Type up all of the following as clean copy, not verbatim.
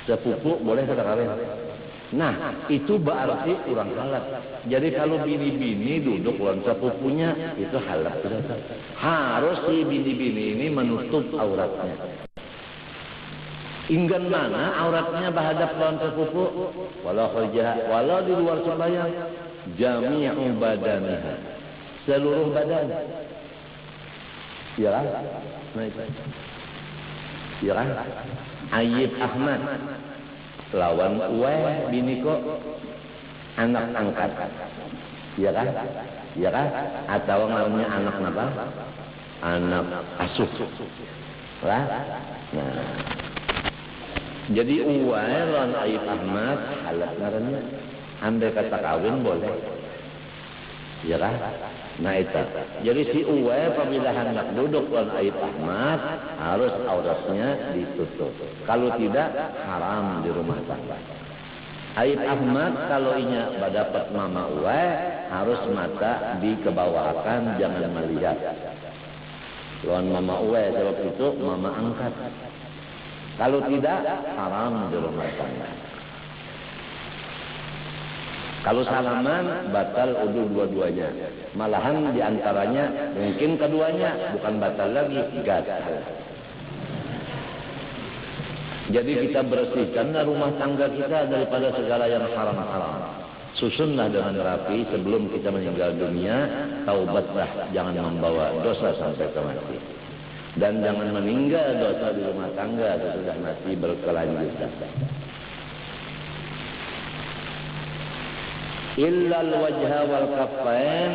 Sepupu boleh kada kawin. Nah, itu berarti kurang halal. Jadi kalau bini-bini duduk lawan sepupunya, itu halal. Harus si bini-bini ini menutup auratnya. Inggan mana auratnya berhadap lawan sepupu? Walau khajah, walau di luar sembahyang, jami'u badaniha. Seluruh badan. Ya kan? Nah, itu. Ya kan? Ayib Ahmad lawan Uwe bini kok anak angkat. Ya kan? Ya kan? Atau namanya anak apa? Anak asuh. Lah. Nah. Jadi Uwe lawan Ayib Ahmad halal ngarannya. Andai kata kawin boleh. Ya kan? Nah itu. Jadi si Uwe apabila hendak duduk lawan Ayib Ahmad harus auratnya ditutup. Kalau tidak haram di rumah tangga. Ayib Ahmad kalau inya dapat mama Uwe harus mata dikebawakan, jangan melihat. Lawan mama Uwe sebab itu mama angkat. Kalau tidak haram di rumah tangga. Kalau salaman batal udu dua-duanya. Malahan diantaranya mungkin keduanya bukan batal lagi, gatal. Jadi kita bersihkanlah rumah tangga kita daripada segala yang haram-haram. Susunlah dengan rapi sebelum kita meninggal dunia. Taubatlah, jangan membawa dosa sampai ke mati. Dan jangan meninggal dosa di rumah tangga sesudah mati berkelanjutan. Illal wajha wal kaffain.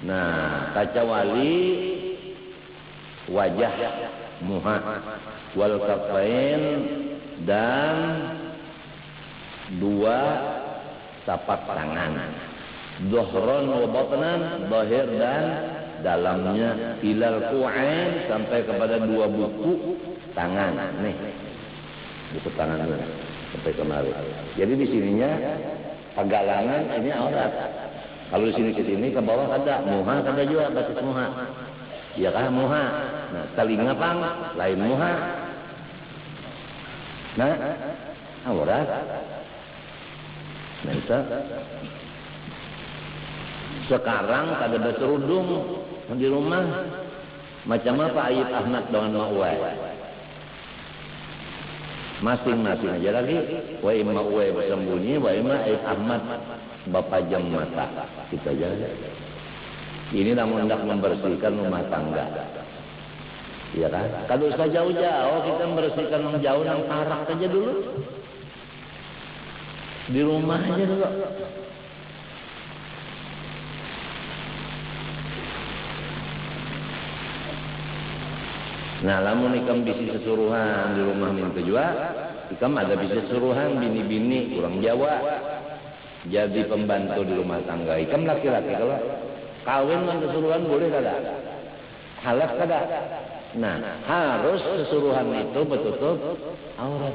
Nah, kecuali wajah muha wal kaffain dan dua tapak tangan. Dhuhran wa batnan, zahir dan dalamnya, ilal ku'ain sampai kepada dua buku tangan. Nih. Buku tangan ini sampai kemari. Jadi di sininya pegalangan ini aurat. Kalau di sini ke sini ke bawah ada muha, ada juga batas muha. Ya kan muha. Nah, telinga pang lain muha. Nah, aurat. Nah, itu. Sekarang kada berkerudung di rumah. Macam apa Ayib Ahmad dengan Ma'uwai? Masing-masing aja lagi. Wa imma Uwai bersembunyi, wa imma Ayib Ahmad bapajam mata. Kita aja. Ini namun hendak membersihkan rumah tangga. Ya kan? Kalau usah jauh-jauh, kita membersihkan yang jauh, yang parak aja dulu. Di rumah aja dulu. Nah, lamun ikam bisi sesuruhan di rumah minta juga, ikam ada bisi sesuruhan bini-bini kurang Jawa, jadi pembantu di rumah tangga. Ikam laki-laki kalau kawin dengan sesuruhan boleh kada? Halal kada? Nah, harus sesuruhan itu betul-betul aurat.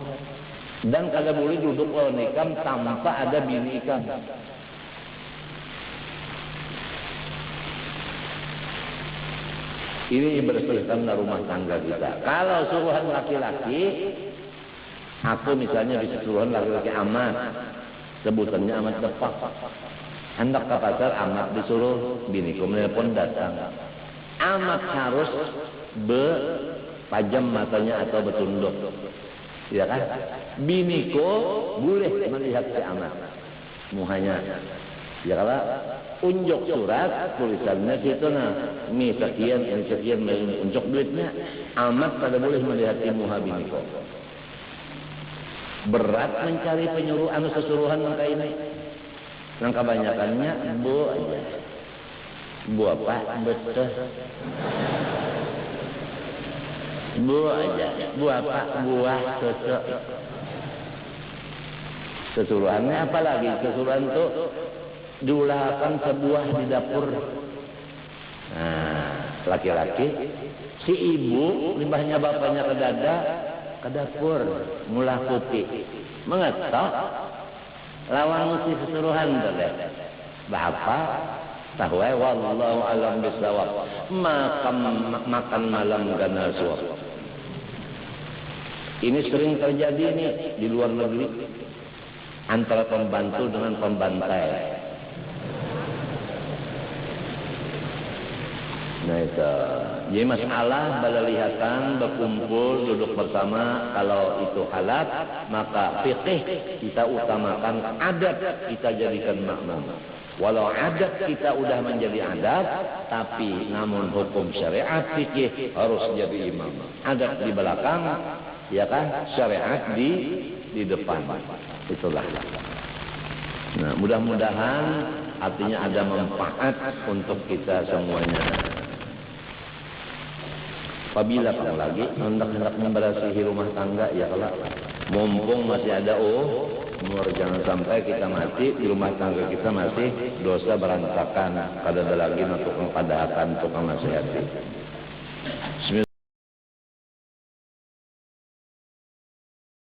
Dan kada boleh duduk lawan ikam tanpa ada bini ikam. Ini bersihkanlah rumah tangga kita. Kalau suruhan laki-laki, aku misalnya bisa suruhan laki-laki amat, sebutannya amat tepat. Hendak ke pasar amat disuruh, biniku menelpon datang. Amat harus berpajam matanya atau bertunduk. Ya kan? Biniku boleh melihat si amat, muhanya. Ya kalau unjuk surat tulisannya situ nah, ini sekian, unjuk duitnya, amat pada boleh melihat muha biniko. Berat mencari penyuruh anu sesuruhan maka ini. Yang kebanyakannya bu aja, bu apa betul, bu aja, bu apa buah cocok. Sesuruhannya apa lagi? Sesuruhan itu diulahkan sebuah di dapur. Nah, laki-laki, si ibu limbahnya bapaknya ke dapur ngulah putih, mengetok lawang si sesuruhan tadi. Bapak tahu wallahu alam bisawab. Makan malam ganal suap. Ini sering terjadi nih di luar negeri antara pembantu dengan pembantai. Nah itu, jadi masalah balaliatan berkumpul duduk bersama kalau itu halal maka fikih kita utamakan, adat kita jadikan makmum. Walau adat kita udah menjadi adat, tapi namun hukum syariat fikih harus jadi imam. Adat di belakang, ya kan? Syariat di depan. Itulah. Nah, mudah-mudahan artinya ada manfaat untuk kita semuanya. Apabila kamu lagi hendak membersihi rumah tangga, ya kalau mumpung masih ada umur, jangan sampai kita mati di rumah tangga kita masih dosa berantakan, kada ada lagi untuk mempadahkan, untuk menasihati.